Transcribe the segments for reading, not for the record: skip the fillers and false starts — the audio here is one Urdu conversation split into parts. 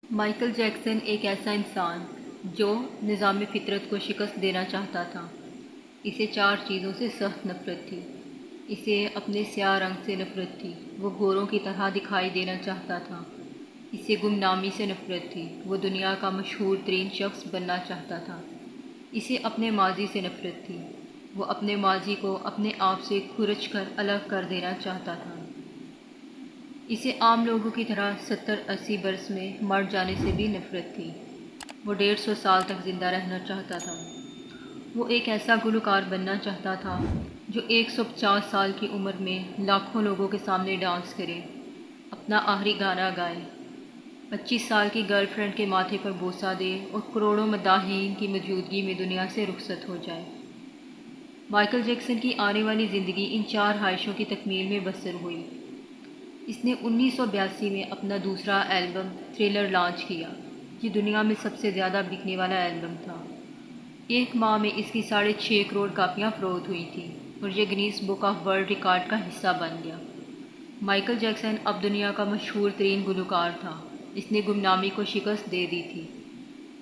مائیکل جیکسن ایک ایسا انسان جو نظام فطرت کو شکست دینا چاہتا تھا۔ اسے چار چیزوں سے سخت نفرت تھی۔ اسے اپنے سیاہ رنگ سے نفرت تھی، وہ گوروں کی طرح دکھائی دینا چاہتا تھا۔ اسے گمنامی سے نفرت تھی، وہ دنیا کا مشہور ترین شخص بننا چاہتا تھا۔ اسے اپنے ماضی سے نفرت تھی، وہ اپنے ماضی کو اپنے آپ سے کھرچ کر الگ کر دینا چاہتا تھا۔ اسے عام لوگوں کی طرح 70-80 برس میں مر جانے سے بھی نفرت تھی۔ وہ 150 سال تک زندہ رہنا چاہتا تھا۔ وہ ایک ایسا گلوکار بننا چاہتا تھا جو 150 سال کی عمر میں لاکھوں لوگوں کے سامنے ڈانس کرے، اپنا آخری گانا گائے، 25 سال کی گرل فرینڈ کے ماتھے پر بوسہ دے اور کروڑوں مداحین کی موجودگی میں دنیا سے رخصت ہو جائے۔ مائیکل جیکسن کی آنے والی زندگی ان چار خواہشوں کی تکمیل میں بسر ہوئی۔ اس نے 1982 میں اپنا دوسرا البم تھرلر لانچ کیا۔ یہ دنیا میں سب سے زیادہ بکنے والا البم تھا۔ ایک ماہ میں اس کی 6.5 کروڑ کاپیاں فروخت ہوئی تھیں اور یہ Guinness book of world record کا حصہ بن گیا۔ مائیکل جیکسن اب دنیا کا مشہور ترین گلوکار تھا۔ اس نے گمنامی کو شکست دے دی تھی۔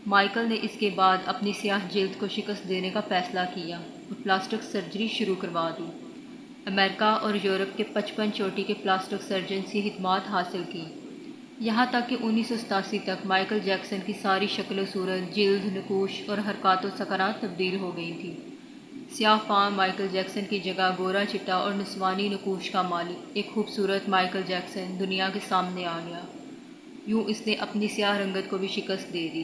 مائیکل نے اس کے بعد اپنی سیاہ جلد کو شکست دینے کا فیصلہ کیا اور پلاسٹک سرجری شروع کروا دی۔ امریکہ اور یورپ کے 55 چوٹی کے پلاسٹک سرجن سے خدمات حاصل کی، یہاں تک کہ 1987 تک مائیکل جیکسن کی ساری شکل و صورت، جلد، نقوش اور حرکات و سکنات تبدیل ہو گئی تھی۔ سیاہ فام مائیکل جیکسن کی جگہ گورا چٹا اور نسوانی نقوش کا مالک ایک خوبصورت مائیکل جیکسن دنیا کے سامنے آ گیا۔ یوں اس نے اپنی سیاہ رنگت کو بھی شکست دے دی۔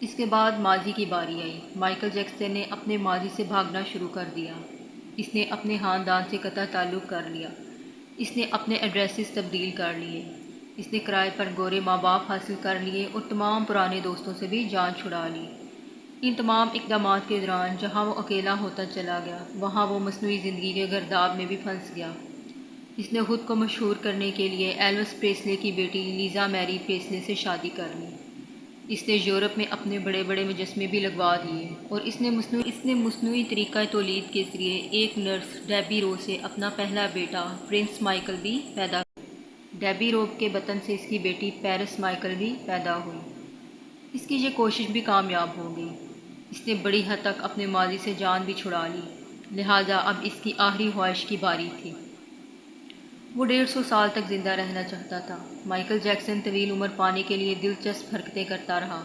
اس کے بعد ماضی کی باری آئی۔ مائیکل جیکسن نے اپنے ماضی سے بھاگنا شروع کر دیا۔ اس نے اپنے خاندان سے قطع تعلق کر لیا۔ اس نے اپنے ایڈریسز تبدیل کر لیے۔ اس نے کرائے پر گورے ماں باپ حاصل کر لیے اور تمام پرانے دوستوں سے بھی جان چھڑا لی۔ ان تمام اقدامات کے دوران جہاں وہ اکیلا ہوتا چلا گیا، وہاں وہ مصنوعی زندگی کے گرداب میں بھی پھنس گیا۔ اس نے خود کو مشہور کرنے کے لیے ایلوس پریسلے کی بیٹی لیزا میری پریسلے سے شادی کر لی۔ اس نے یورپ میں اپنے بڑے بڑے مجسمے بھی لگوا دیے اور اس نے مصنوعی طریقہ تولید کے ذریعے ایک نرس ڈیبی رو سے اپنا پہلا بیٹا پرنس مائیکل بھی پیدا کیا۔ ڈیبی رو کے بطن سے اس کی بیٹی پیرس مائیکل بھی پیدا ہوئی۔ اس کی یہ کوشش بھی کامیاب ہو گئی۔ اس نے بڑی حد تک اپنے ماضی سے جان بھی چھڑا لی، لہٰذا اب اس کی آخری خواہش کی باری تھی۔ وہ 150 سال تک زندہ رہنا چاہتا تھا۔ مائیکل جیکسن طویل عمر پانے کے لیے دلچسپ حرکتیں کرتا رہا۔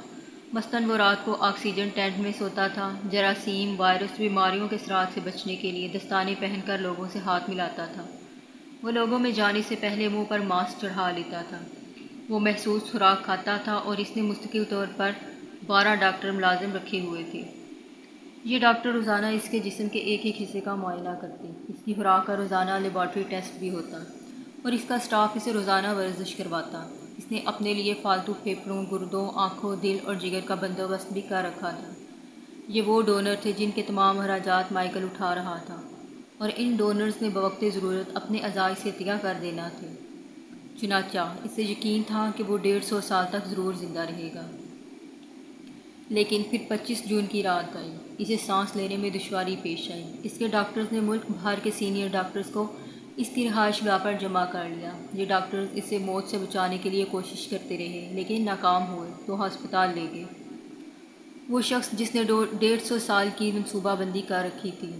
مثلاً وہ رات کو آکسیجن ٹینٹ میں سوتا تھا، جراثیم، وائرس، بیماریوں کے اثرات سے بچنے کے لیے دستانے پہن کر لوگوں سے ہاتھ ملاتا تھا۔ وہ لوگوں میں جانے سے پہلے منہ پر ماسک چڑھا لیتا تھا۔ وہ محسوس خوراک کھاتا تھا اور اس نے مستقل طور پر 12 ڈاکٹر ملازم رکھے ہوئے تھے۔ یہ ڈاکٹر روزانہ اس کے جسم کے ایک ایک حصے کا معائنہ کرتے، اس کی خوراک کا روزانہ لیبارٹری ٹیسٹ بھی ہوتا اور اس کا اسٹاف اسے روزانہ ورزش کرواتا۔ اس نے اپنے لیے فالتو پھیپھڑوں، گردوں، آنکھوں، دل اور جگر کا بندوبست بھی کر رکھا تھا۔ یہ وہ ڈونر تھے جن کے تمام اخراجات مائیکل اٹھا رہا تھا اور ان ڈونرز نے بوقت ضرورت اپنے اعضاء سے عطیہ کر دینا تھے۔ چنانچہ اسے یقین تھا کہ وہ 150 سال تک ضرور زندہ رہے گا۔ لیکن پھر 25 جون کی رات آئی۔ اسے سانس لینے میں دشواری پیش آئی۔ اس کے ڈاکٹرز نے ملک بھر کے سینئر ڈاکٹرز کو اس کی رہائش گاہ پر جمع کر لیا۔ یہ ڈاکٹرز اسے موت سے بچانے کے لیے کوشش کرتے رہے، لیکن ناکام ہوئے تو ہسپتال لے گئے۔ وہ شخص جس نے 150 سال کی منصوبہ بندی کر رکھی تھی،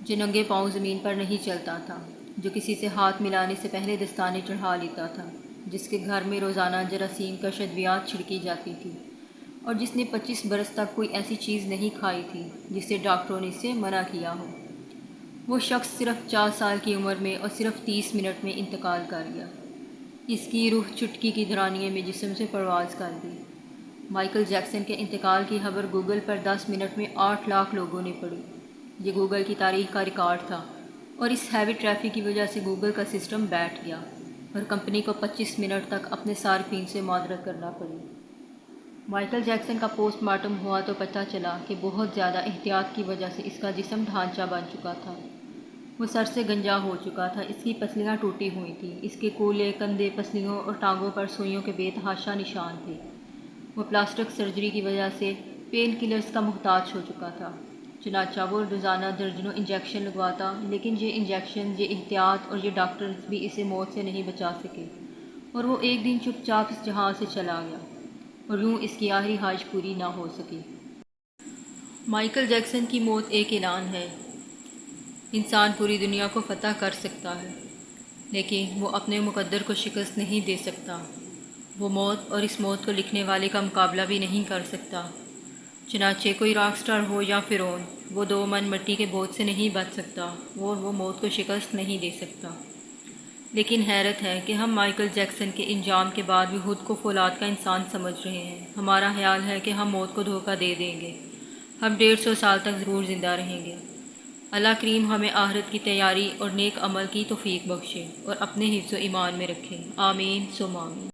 جو ننگے پاؤں زمین پر نہیں چلتا تھا، جو کسی سے ہاتھ ملانے سے پہلے دستانے چڑھا لیتا تھا، جس کے گھر میں روزانہ جراثیم کش ادویات چھڑکی جاتی تھی اور جس نے 25 برس تک کوئی ایسی چیز نہیں کھائی تھی جسے ڈاکٹروں نے اس سے منع کیا ہو، وہ شخص صرف 4 سال کی عمر میں اور صرف 30 منٹ میں انتقال کر گیا۔ اس کی روح چٹکی کی دھڑانیے میں جسم سے پرواز کر گئی۔ مائیکل جیکسن کے انتقال کی خبر گوگل پر 10 منٹ میں 8 لاکھ لوگوں نے پڑھی۔ یہ گوگل کی تاریخ کا ریکارڈ تھا اور اس ہیوی ٹریفک کی وجہ سے گوگل کا سسٹم بیٹھ گیا اور کمپنی کو 25 منٹ تک اپنے صارفین سے معذرت کرنا پڑی۔ مائیکل جیکسن کا پوسٹ مارٹم ہوا تو پتہ چلا کہ بہت زیادہ احتیاط کی وجہ سے اس کا جسم ڈھانچہ بن چکا تھا۔ وہ سر سے گنجا ہو چکا تھا، اس کی پسلیاں ٹوٹی ہوئی تھیں، اس کے کولے، کندھے، پسلیوں اور ٹانگوں پر سوئیوں کے بے تحاشا نشان تھے۔ وہ پلاسٹک سرجری کی وجہ سے پین کلرز کا محتاج ہو چکا تھا، چنانچہ وہ روزانہ درجنوں انجیکشن لگواتا، لیکن یہ انجیکشن، یہ احتیاط اور یہ ڈاکٹرز بھی اسے موت سے نہیں بچا سکے۔ اور وہ ایک دن چپ چاپ اس جہاں سے چلا گیا اور یوں اس کی آخری خواہش پوری نہ ہو سکی۔ مائیکل جیکسن کی موت ایک اعلان ہے۔ انسان پوری دنیا کو فتح کر سکتا ہے لیکن وہ اپنے مقدر کو شکست نہیں دے سکتا۔ وہ موت اور اس موت کو لکھنے والے کا مقابلہ بھی نہیں کر سکتا۔ چنانچہ کوئی راک سٹار ہو یا فرعون، وہ 2 من مٹی کے بوجھ سے نہیں بچ سکتا، وہ موت کو شکست نہیں دے سکتا۔ لیکن حیرت ہے کہ ہم مائیکل جیکسن کے انجام کے بعد بھی خود کو فولاد کا انسان سمجھ رہے ہیں۔ ہمارا خیال ہے کہ ہم موت کو دھوکہ دے دیں گے، ہم 150 سال تک ضرور زندہ رہیں گے۔ اللہ کریم ہمیں آخرت کی تیاری اور نیک عمل کی توفیق بخشے اور اپنے حفظ و ایمان میں رکھے۔ آمین ثم آمین۔